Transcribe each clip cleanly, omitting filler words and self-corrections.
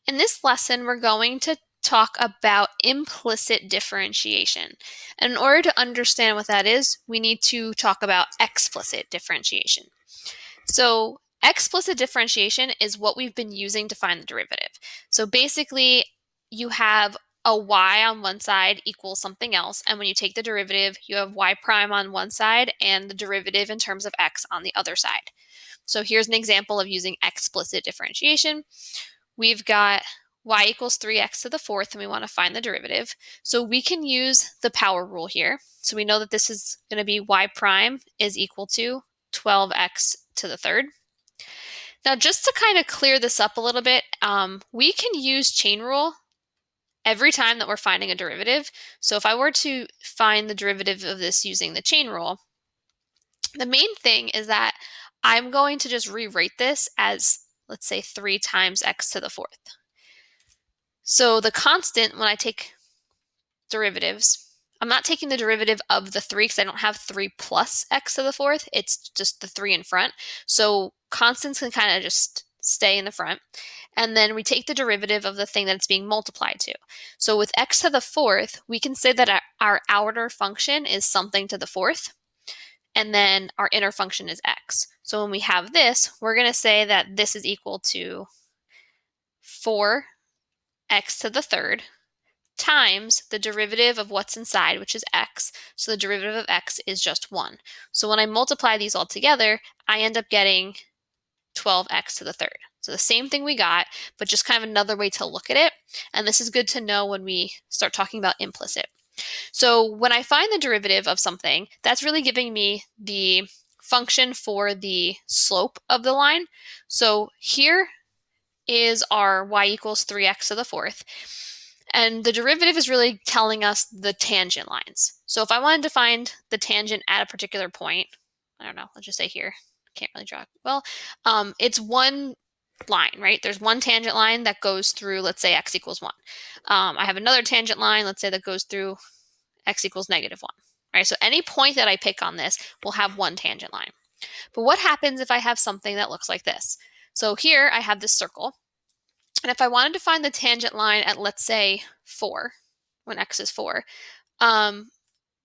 In this lesson, we're going to talk about implicit differentiation. And in order to understand what that is, we need to talk about explicit differentiation. So explicit differentiation is what we've been using to find the derivative. So basically, you have a y on one side equals something else, and when you take the derivative, you have y prime on one side and the derivative in terms of x on the other side. So here's an example of using explicit differentiation. We've got y equals 3x to the fourth, and we want to find the derivative. So we can use the power rule here. So we know that this is going to be y prime is equal to 12x to the third. Now, just to kind of clear this up a little bit, we can use chain rule every time that we're finding a derivative. So if I were to find the derivative of this using the chain rule, the main thing is that I'm going to just rewrite this as, let's say, 3 times x to the fourth. So the constant, when I take derivatives, I'm not taking the derivative of the 3 because I don't have 3 plus x to the fourth. It's just the 3 in front. So constants can kind of just stay in the front. And then we take the derivative of the thing that it's being multiplied to. So with x to the fourth, we can say that our outer function is something to the fourth. And then our inner function is x. So when we have this, we're going to say that this is equal to 4x to the third times the derivative of what's inside, which is x. So the derivative of x is just 1. So when I multiply these all together, I end up getting 12x to the third. So the same thing we got, but just kind of another way to look at it. And this is good to know when we start talking about implicit. So when I find the derivative of something, that's really giving me the function for the slope of the line. So here is our y equals 3x to the fourth. And the derivative is really telling us the tangent lines. So if I wanted to find the tangent at a particular point, I don't know, let's just say here. Can't really draw. Well, it's one line, right? There's one tangent line that goes through, let's say, x equals 1. I have another tangent line, let's say, that goes through x equals -1. Right? So any point that I pick on this will have one tangent line. But what happens if I have something that looks like this? So here I have this circle. And if I wanted to find the tangent line at, let's say, 4, when x is 4, I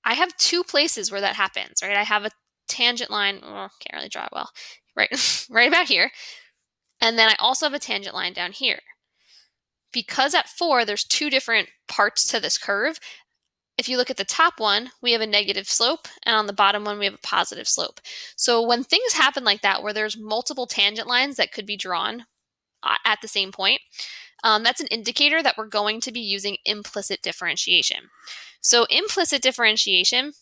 have 2 places where that happens, right? I have a tangent line, can't really draw it well, right, right about here. And then I also have a tangent line down here. Because at 4, there's 2 different parts to this curve. If you look at the top one, we have a negative slope, and on the bottom one, we have a positive slope. So when things happen like that, where there's multiple tangent lines that could be drawn at the same point, that's an indicator that we're going to be using implicit differentiation. So implicit differentiation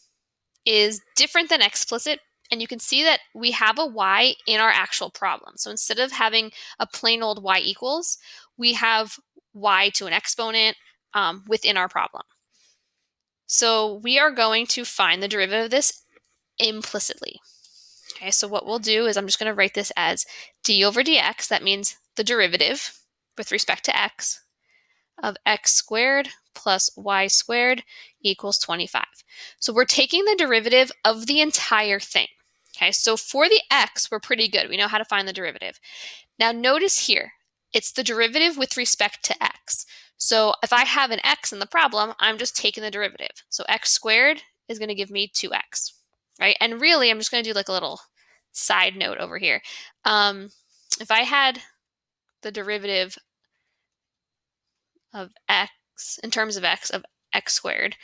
is different than explicit, and you can see that we have a y in our actual problem. So instead of having a plain old y equals, we have y to an exponent within our problem. So we are going to find the derivative of this implicitly. Okay, so what we'll do is I'm just going to write this as d over dx. That means the derivative with respect to x of x squared plus y squared equals 25. So we're taking the derivative of the entire thing. Okay, so for the x, we're pretty good. We know how to find the derivative. Now notice here, it's the derivative with respect to x. So if I have an x in the problem, I'm just taking the derivative. So x squared is going to give me 2x, right? And really, I'm just going to do like a little side note over here. If I had the derivative of x in terms of x squared,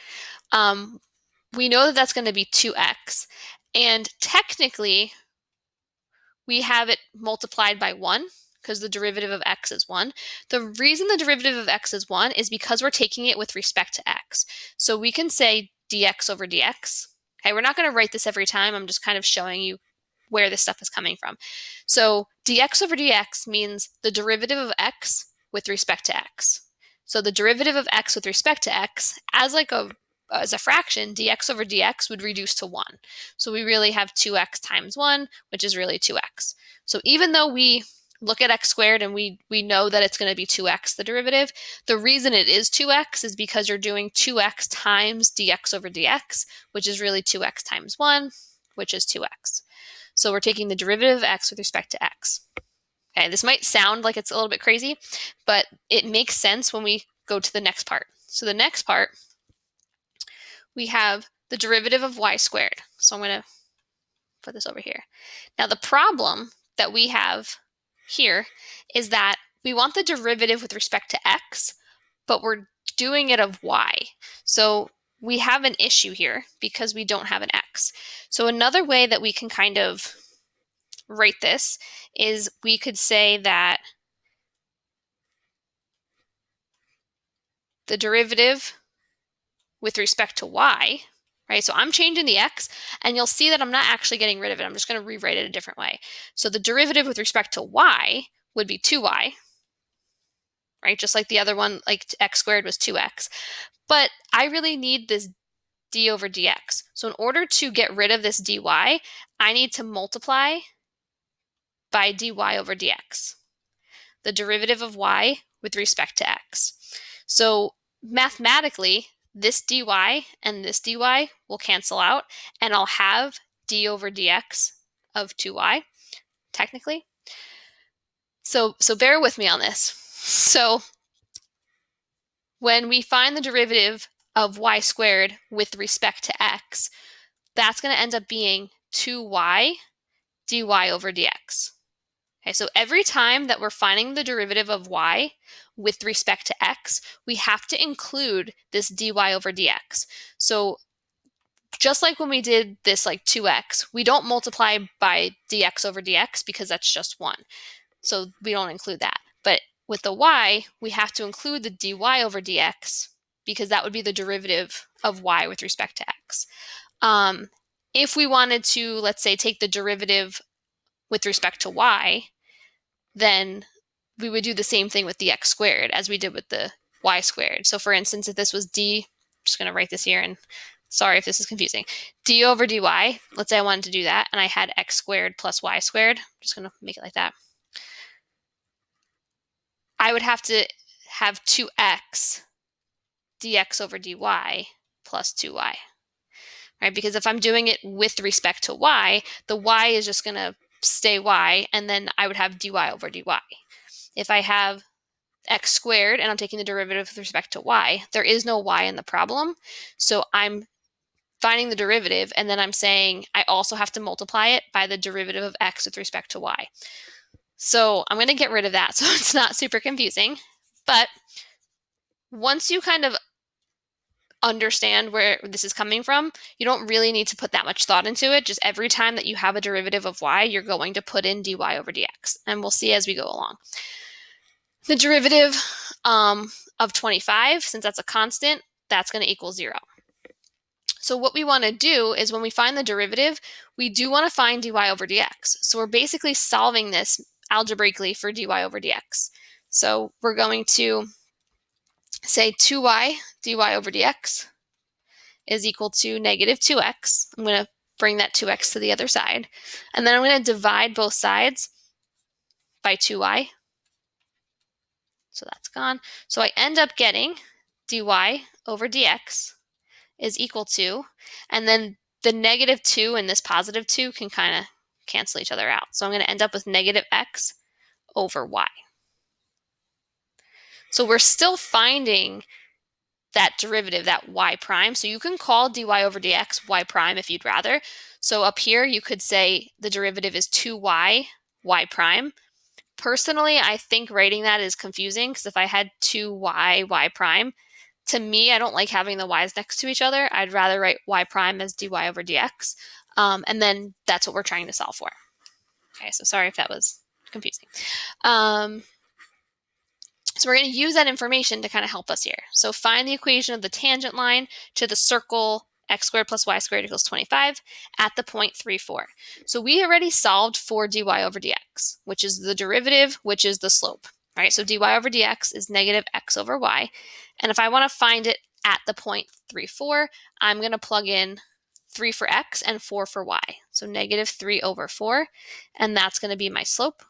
we know that that's going to be 2x. And technically, we have it multiplied by 1 because the derivative of x is 1. The reason the derivative of x is 1 is because we're taking it with respect to x. So we can say dx over dx. Okay, we're not going to write this every time. I'm just kind of showing you where this stuff is coming from. So dx over dx means the derivative of x with respect to x. So the derivative of x with respect to x, as a fraction, dx over dx would reduce to 1. So we really have 2x times 1, which is really 2x. So even though we look at x squared and we know that it's going to be 2x, the derivative, the reason it is 2x is because you're doing 2x times dx over dx, which is really 2x times 1, which is 2x. So we're taking the derivative of x with respect to x. Okay, this might sound like it's a little bit crazy, but it makes sense when we go to the next part. So the next part, we have the derivative of y squared. So I'm going to put this over here. Now the problem that we have here is that we want the derivative with respect to x, but we're doing it of y. So we have an issue here because we don't have an x. So another way that we can kind of write this is we could say that the derivative with respect to y, right? So I'm changing the x, and you'll see that I'm not actually getting rid of it. I'm just going to rewrite it a different way. So the derivative with respect to y would be 2y, right? Just like the other one, like x squared was 2x. But I really need this d over dx. So in order to get rid of this dy, I need to multiply by dy over dx, the derivative of y with respect to x. So mathematically, this dy and this dy will cancel out, and I'll have d over dx of 2y, technically. So bear with me on this. So when we find the derivative of y squared with respect to x, that's going to end up being 2y dy over dx. Okay, so every time that we're finding the derivative of y with respect to x, we have to include this dy over dx. So just like when we did this like 2x, we don't multiply by dx over dx because that's just 1. So we don't include that. But with the y, we have to include the dy over dx because that would be the derivative of y with respect to x. If we wanted to, let's say, take the derivative with respect to y, then we would do the same thing with the x squared as we did with the y squared. So for instance, if this was d, I'm just going to write this here, and sorry if this is confusing, d over dy, let's say I wanted to do that, and I had x squared plus y squared, I'm just going to make it like that. I would have to have 2x dx over dy plus 2y, right? Because if I'm doing it with respect to y, the y is just going to stay y, and then I would have dy over dy. If I have x squared and I'm taking the derivative with respect to y, there is no y in the problem. So I'm finding the derivative, and then I'm saying I also have to multiply it by the derivative of x with respect to y. So I'm going to get rid of that so it's not super confusing. But once you kind of understand where this is coming from, you don't really need to put that much thought into it. Just every time that you have a derivative of y, you're going to put in dy over dx, and we'll see as we go along. The derivative of 25, since that's a constant, that's going to equal 0. So what we want to do is when we find the derivative, we do want to find dy over dx. So we're basically solving this algebraically for dy over dx. So we're going to say 2y dy over dx is equal to negative 2x. I'm going to bring that 2x to the other side. And then I'm going to divide both sides by 2y. So that's gone. So I end up getting dy over dx is equal to, and then the negative 2 and this positive 2 can kind of cancel each other out. So I'm going to end up with negative x over y. So we're still finding that derivative, that y prime. So you can call dy over dx y prime if you'd rather. So up here, you could say the derivative is 2y y prime. Personally, I think writing that is confusing because if I had 2y y prime, to me, I don't like having the y's next to each other. I'd rather write y prime as dy over dx. And then that's what we're trying to solve for. Okay, so sorry if that was confusing. So we're going to use that information to kind of help us here. So find the equation of the tangent line to the circle x squared plus y squared equals 25 at the point 3, 4. So we already solved for dy over dx, which is the derivative, which is the slope. Right? So dy over dx is negative x over y. And if I want to find it at the point 3, 4, I'm going to plug in 3 for x and 4 for y. So negative 3 over 4, and that's going to be my slope.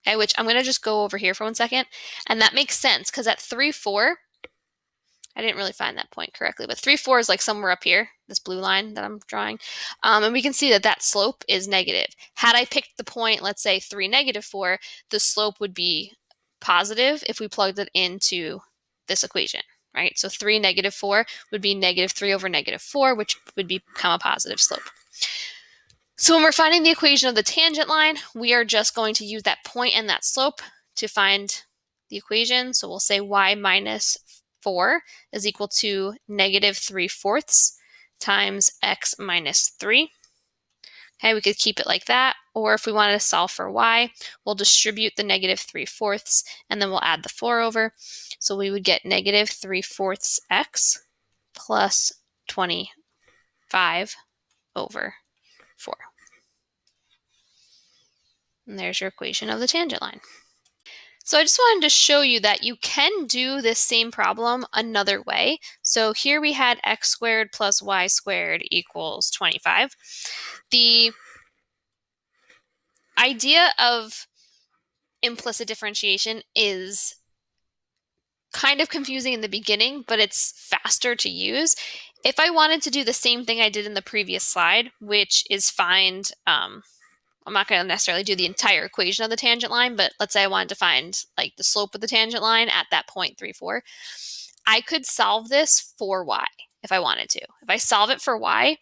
Okay, which I'm going to just go over here for 1 second. And that makes sense because at 3, 4, I didn't really find that point correctly, but 3/4 is like somewhere up here, this blue line that I'm drawing. And we can see that that slope is negative. Had I picked the point, let's say 3, -4, the slope would be positive if we plugged it into this equation, right? So 3, -4 would be -3 over -4, which would become a positive slope. So when we're finding the equation of the tangent line, we are just going to use that point and that slope to find the equation. So we'll say y minus 4 is equal to -3/4 times x minus 3. Okay, we could keep it like that. Or if we wanted to solve for y, we'll distribute the -3/4 and then we'll add the 4 over. So we would get -3/4 x plus 25 over 4. And there's your equation of the tangent line. So I just wanted to show you that you can do this same problem another way. So here we had x squared plus y squared equals 25. The idea of implicit differentiation is kind of confusing in the beginning, but it's faster to use. If I wanted to do the same thing I did in the previous slide, which is find I'm not going to necessarily do the entire equation of the tangent line, but let's say I wanted to find like the slope of the tangent line at that point 3/4. I could solve this for y if I wanted to. If I solve it for y,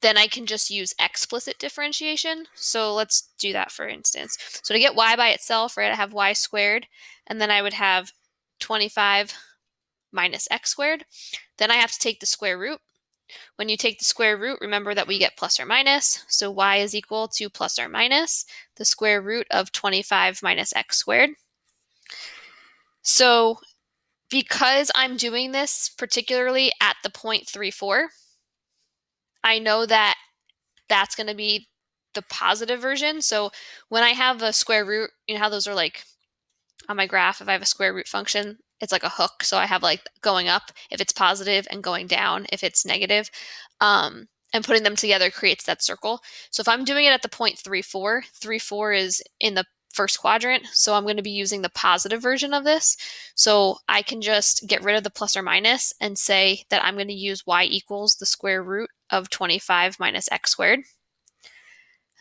then I can just use explicit differentiation. So let's do that for instance. So to get y by itself, right, I have y squared, and then I would have 25 minus x squared. Then I have to take the square root. When you take the square root, remember that we get plus or minus. So y is equal to plus or minus the square root of 25 minus x squared. So because I'm doing this particularly at the point 3/4, I know that that's going to be the positive version. So when I have a square root, you know how those are like on my graph, if I have a square root function, it's like a hook. So I have like going up if it's positive and going down if it's negative. And putting them together creates that circle. So if I'm doing it at the point 3/4, 3/4 is in the first quadrant. So I'm going to be using the positive version of this. So I can just get rid of the plus or minus and say that I'm going to use y equals the square root of 25 minus x squared.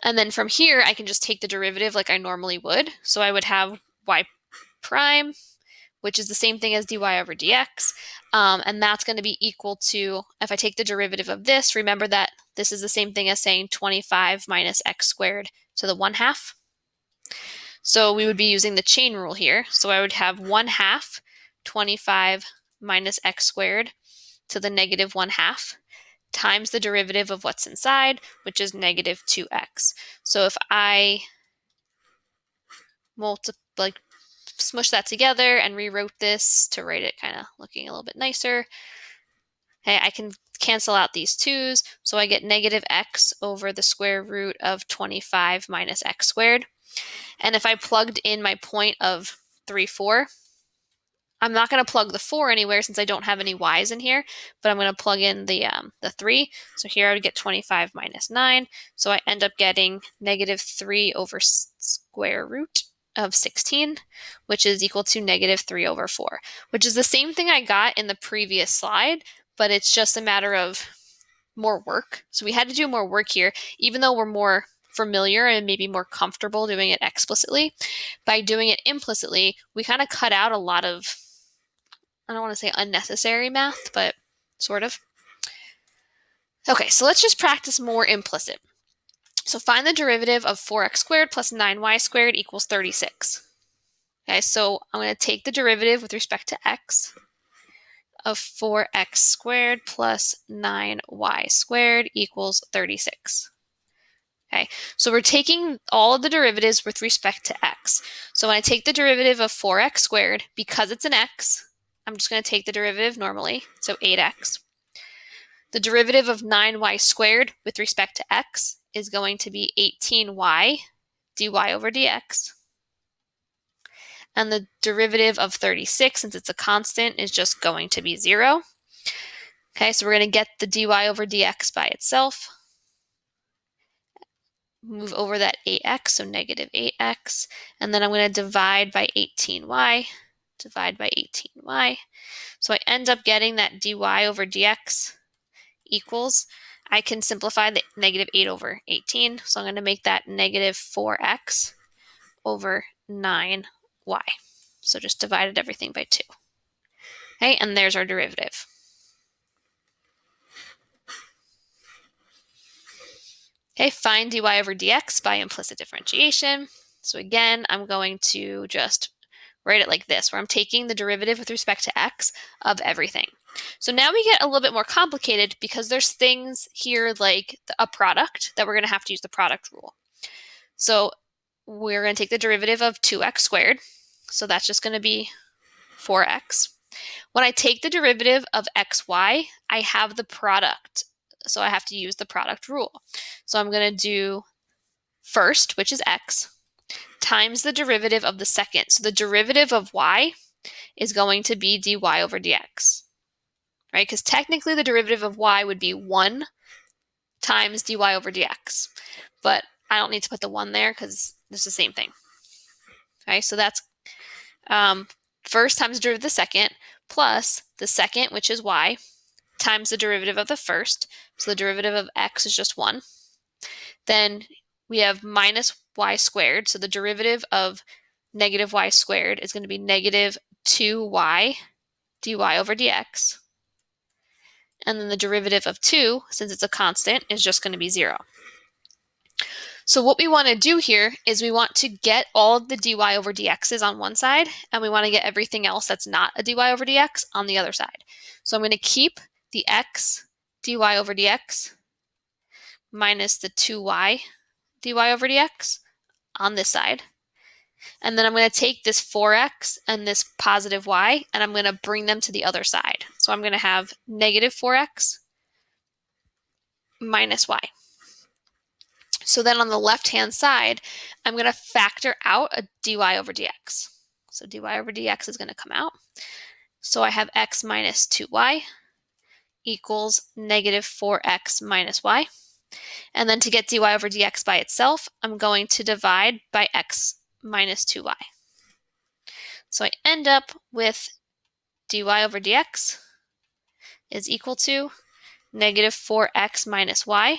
And then from here, I can just take the derivative like I normally would. So I would have y prime, which is the same thing as dy over dx. And that's going to be equal to, if I take the derivative of this, remember that this is the same thing as saying 25 minus x squared to the 1/2. So we would be using the chain rule here. So I would have 1/2 25 minus x squared to the -1/2 times the derivative of what's inside, which is -2x. So if I smush that together and rewrote this to write it kind of looking a little bit nicer, okay, I can cancel out these 2's. So I get -x over the square root of 25 minus x squared. And if I plugged in my point of 3/4, I'm not going to plug the 4 anywhere since I don't have any y's in here, but I'm going to plug in the 3. So here I would get 25 minus 9. So I end up getting -3 over square root of 16, which is equal to -3 over 4, which is the same thing I got in the previous slide, but it's just a matter of more work. So we had to do more work here, even though we're more familiar and maybe more comfortable doing it explicitly. By doing it implicitly, we kind of cut out a lot of, I don't want to say unnecessary math, but sort of. Okay, so let's just practice more implicit. So find the derivative of 4x squared plus 9y squared equals 36. Okay, so I'm going to take the derivative with respect to x of 4x squared plus 9y squared equals 36. Okay, so we're taking all of the derivatives with respect to x. So when I take the derivative of 4x squared, because it's an x, I'm just going to take the derivative normally, so 8x. The derivative of 9y squared with respect to x is going to be 18y dy over dx. And the derivative of 36, since it's a constant, is just going to be 0. Okay, so we're going to get the dy over dx by itself. Move over that 8x, so -8x. And then I'm going to divide by 18y divide by 18y. So I end up getting that dy over dx equals, I can simplify the negative 8 over 18, so I'm going to make that negative 4x over 9y. So just divided everything by 2. Okay, and there's our derivative. Okay, find dy over dx by implicit differentiation. So again, I'm going to just write it like this, where I'm taking the derivative with respect to x of everything. So now we get a little bit more complicated because there's things here like a product that we're going to have to use the product rule. So we're going to take the derivative of 2x squared. So that's just going to be 4x. When I take the derivative of xy, I have the product. So I have to use the product rule. So I'm going to do first, which is x, times the derivative of the second. So the derivative of y is going to be dy over dx, right? Because technically the derivative of y would be 1 times dy over dx. But I don't need to put the 1 there because it's the same thing. Okay, so that's first times the derivative of the second plus the second, which is y, times the derivative of the first. So the derivative of x is just 1. Then we have minus y squared. So the derivative of negative y squared is going to be negative 2y dy over dx. And then the derivative of 2, since it's a constant, is just going to be 0. So what we want to do here is we want to get all of the dy over dx's on one side, and we want to get everything else that's not a dy over dx on the other side. So I'm going to keep the x dy over dx minus the 2y dy over dx on this side. And then I'm going to take this 4x and this positive y, and I'm going to bring them to the other side. So I'm going to have negative 4x minus y. So then on the left-hand side, I'm going to factor out a dy over dx. So dy over dx is going to come out. So I have x minus 2y equals negative 4x minus y. And then to get dy over dx by itself, I'm going to divide by x minus 2y. So I end up with dy over dx is equal to negative 4x minus y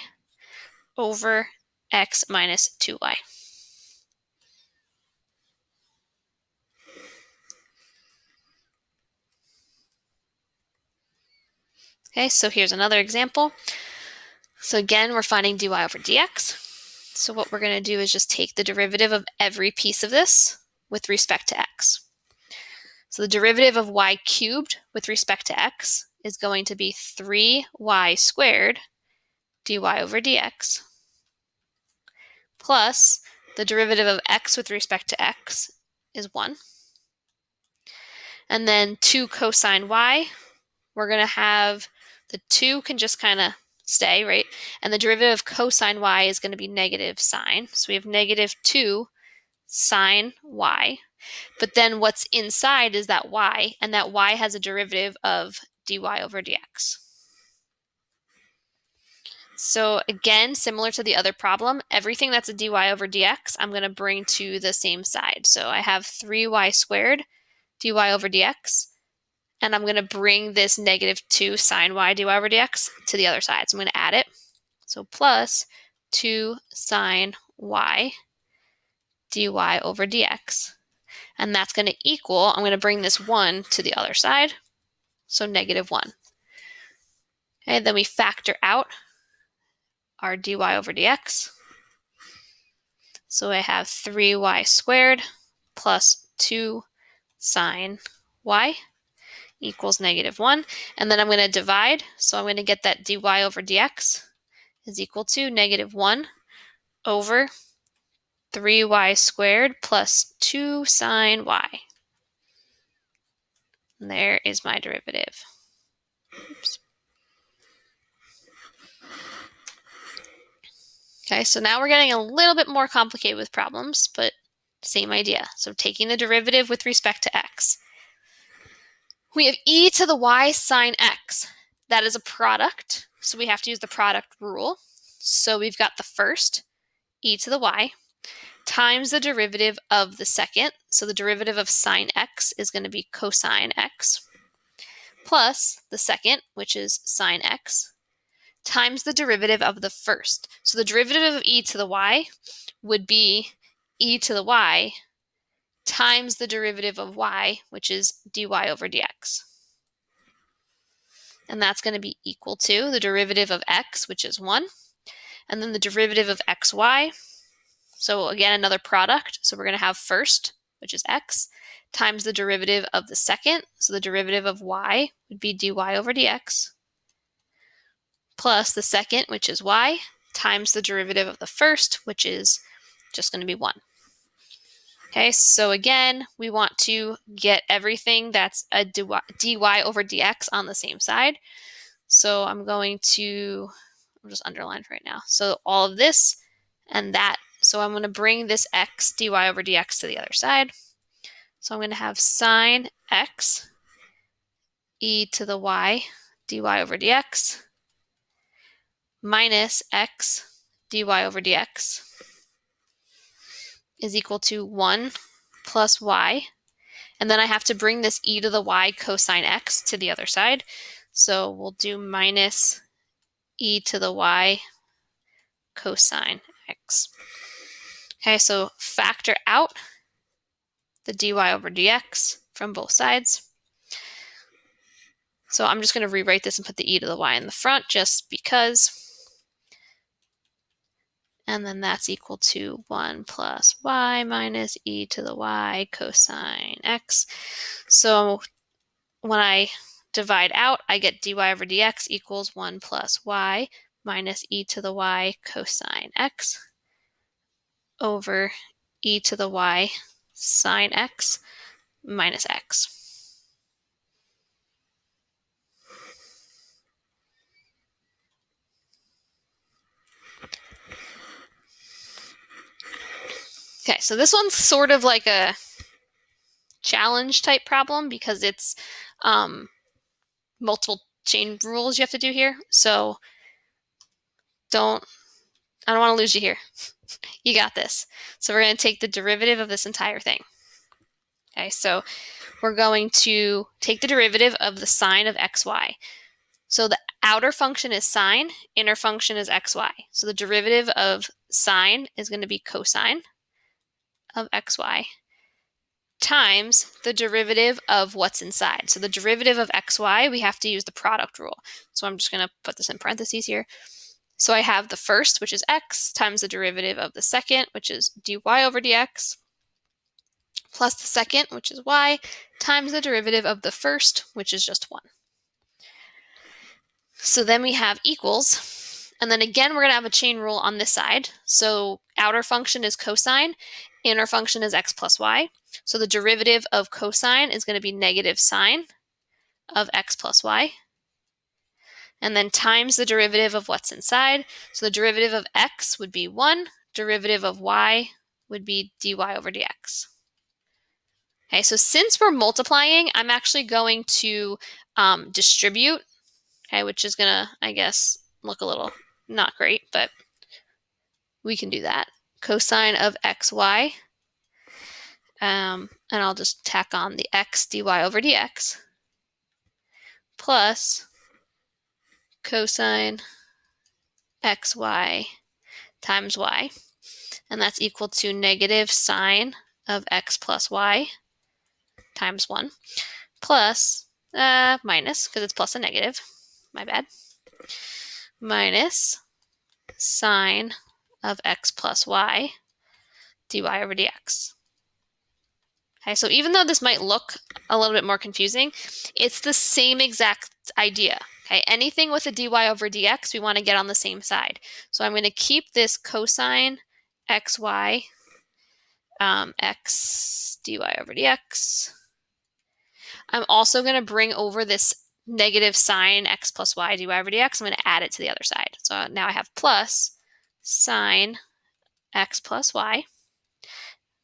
over x minus 2y. Okay, so here's another example. So again, we're finding dy over dx. So what we're going to do is just take the derivative of every piece of this with respect to x. So the derivative of y cubed with respect to x is going to be 3y squared dy over dx plus the derivative of x with respect to x is 1. And then 2 cosine y, we're going to have the 2 can just kind of stay, right? And the derivative of cosine y is going to be negative sine. So we have negative 2 sine y. But then what's inside is that y, and that y has a derivative of dy over dx. So again, similar to the other problem, everything that's a dy over dx, I'm going to bring to the same side. So I have 3y squared dy over dx, and I'm going to bring this negative 2 sine y dy over dx to the other side. So I'm going to add it. So plus 2 sine y dy over dx. And that's going to equal, I'm going to bring this 1 to the other side, so negative 1. Okay, then we factor out our dy over dx. So I have 3y squared plus 2 sine y equals negative 1. And then I'm going to divide, so I'm going to get that dy over dx is equal to negative 1 over 3y squared plus 2 sine y. And there is my derivative. Oops. Okay, so now we're getting a little bit more complicated with problems, but same idea. So taking the derivative with respect to x. We have e to the y sine x. That is a product, so we have to use the product rule. So we've got the first, e to the y. times the derivative of the second. So the derivative of sine x is going to be cosine x, plus the second, which is sine x, times the derivative of the first. So the derivative of e to the y would be e to the y times the derivative of y, which is dy over dx. And that's going to be equal to the derivative of x, which is 1, and then the derivative of xy. So again, another product. So we're going to have first, which is x, times the derivative of the second. So the derivative of y would be dy over dx, plus the second, which is y, times the derivative of the first, which is just going to be 1. Okay, so again, we want to get everything that's a dy over dx on the same side. So I'm just underlined right now. So all of this and that. So I'm going to bring this x dy over dx to the other side. So I'm going to have sine x e to the y dy over dx minus x dy over dx is equal to 1 plus y. And then I have to bring this e to the y cosine x to the other side. So we'll do minus e to the y cosine x. Okay, so factor out the dy over dx from both sides. So I'm just going to rewrite this and put the e to the y in the front just because. And then that's equal to 1 plus y minus e to the y cosine x. So when I divide out, I get dy over dx equals 1 plus y minus e to the y cosine x over e to the y sine x minus x. Okay, so this one's sort of like a challenge type problem because it's multiple chain rules you have to do here. So I don't want to lose you here. You got this. So we're going to take the derivative of this entire thing. Okay, so we're going to take the derivative of the sine of xy. So the outer function is sine, inner function is xy. So the derivative of sine is going to be cosine of xy times the derivative of what's inside. So the derivative of xy, we have to use the product rule. So I'm just going to put this in parentheses here. So I have the first, which is x, times the derivative of the second, which is dy over dx, plus the second, which is y, times the derivative of the first, which is just 1. So then we have equals, and then again, we're going to have a chain rule on this side. So outer function is cosine, inner function is x plus y. So the derivative of cosine is going to be negative sine of x plus y. And then times the derivative of what's inside. So the derivative of x would be 1, derivative of y would be dy over dx. Okay, so since we're multiplying, I'm actually going to distribute, okay, which is gonna, I guess, look a little not great, but we can do that. Cosine of xy, and I'll just tack on the x dy over dx, plus cosine xy times y, and that's equal to negative sine of x plus y times 1, plus, minus, because it's plus a negative, my bad, minus sine of x plus y dy over dx. Okay, so even though this might look a little bit more confusing, it's the same exact idea. Okay, anything with a dy over dx, we want to get on the same side. So I'm going to keep this cosine xy x dy over dx. I'm also going to bring over this negative sine x plus y dy over dx. I'm going to add it to the other side. So now I have plus sine x plus y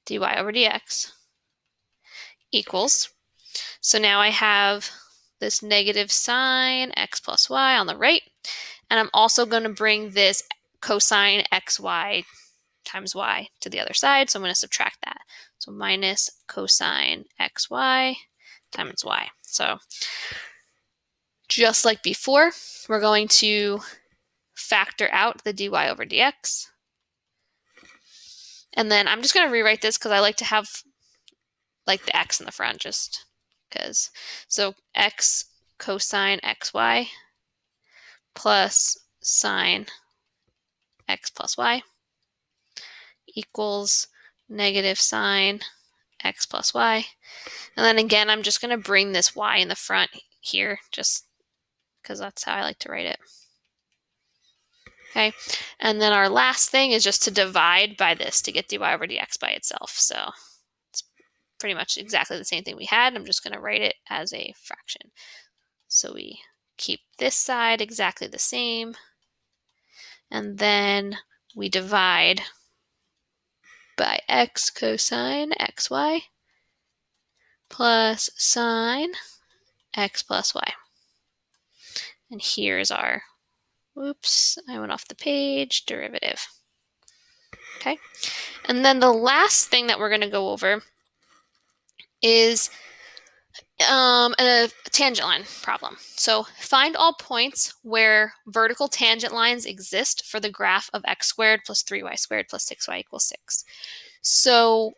dy over dx equals. So now I have this negative sine x plus y on the right, and I'm also going to bring this cosine xy times y to the other side, so I'm going to subtract that. So minus cosine xy times y. So just like before, we're going to factor out the dy over dx. And then I'm just going to rewrite this because I like to have like the x in the front just because. So x cosine xy plus sine x plus y equals negative sine x plus y. And then again, I'm just going to bring this y in the front here just because that's how I like to write it. Okay, and then our last thing is just to divide by this to get dy over dx by itself. So it's pretty much exactly the same thing we had. I'm just going to write it as a fraction. So we keep this side exactly the same, and then we divide by x cosine xy plus sine x plus y. And here's our, whoops, I went off the page, derivative. Okay, and then the last thing that we're going to go over is a tangent line problem. So find all points where vertical tangent lines exist for the graph of x squared plus 3y squared plus 6y equals 6. So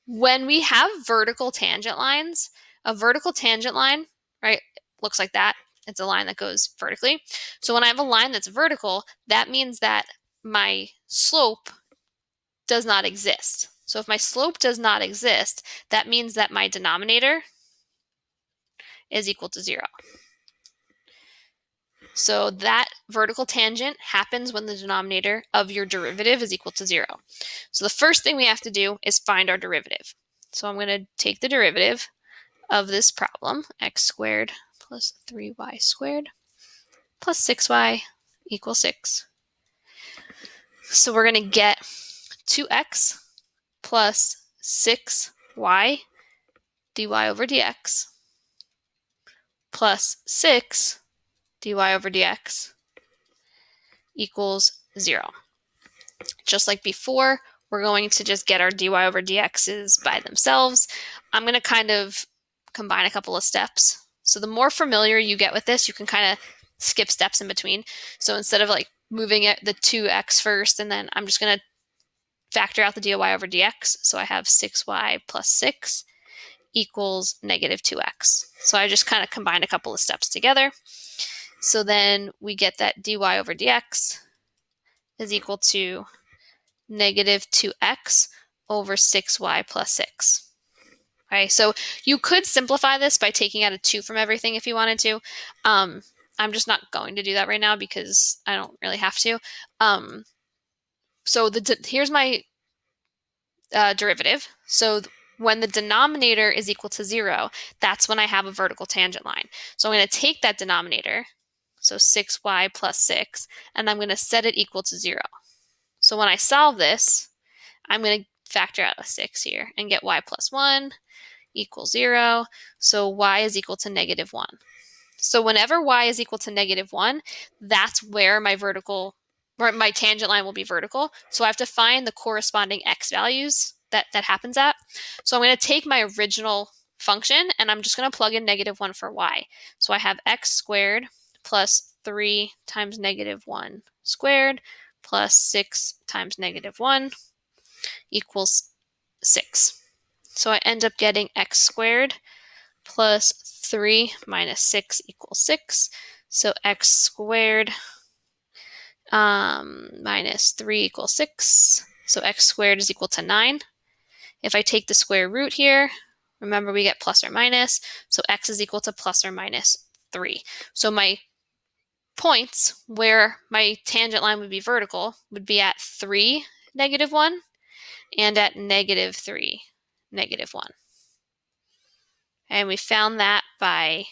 when we have vertical tangent lines, a vertical tangent line, right, looks like that. It's a line that goes vertically. So when I have a line that's vertical, that means that my slope does not exist. So if my slope does not exist, that means that my denominator is equal to 0. So that vertical tangent happens when the denominator of your derivative is equal to 0. So the first thing we have to do is find our derivative. So I'm going to take the derivative of this problem, x squared plus 3y squared plus 6y equals 6. So we're going to get 2x plus 6y dy over dx plus 6 dy over dx equals 0. Just like before, we're going to just get our dy over dx's by themselves. I'm going to kind of combine a couple of steps. So the more familiar you get with this, you can kind of skip steps in between. So instead of like moving it the 2x first, and then I'm just going to factor out the dy over dx. So I have 6y plus 6 equals negative 2x. So I just kind of combined a couple of steps together. So then we get that dy over dx is equal to negative 2x over 6y plus 6. Okay, so you could simplify this by taking out a 2 from everything if you wanted to. I'm just not going to do that right now because I don't really have to. So here's my derivative. So when the denominator is equal to 0, that's when I have a vertical tangent line. So I'm going to take that denominator, so 6y plus 6, and I'm going to set it equal to 0. So when I solve this, I'm going to factor out a 6 here and get y plus 1 equals 0. So y is equal to negative 1. So whenever y is equal to negative 1, that's where my tangent line will be vertical. So I have to find the corresponding x values that happens at. So I'm going to take my original function and I'm just going to plug in negative 1 for y. So I have x squared plus 3 times negative 1 squared plus 6 times negative 1 equals 6. So I end up getting x squared plus 3 minus 6 equals 6. So x squared minus 3 equals 6. So x squared is equal to 9. If I take the square root here, remember we get plus or minus. So x is equal to plus or minus 3. So my points where my tangent line would be vertical would be at 3, negative 1, and at negative 3, negative 1. And we found that by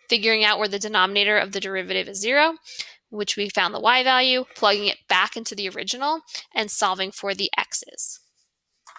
figuring out where the denominator of the derivative is 0, which we found the y value, plugging it back into the original, and solving for the x's.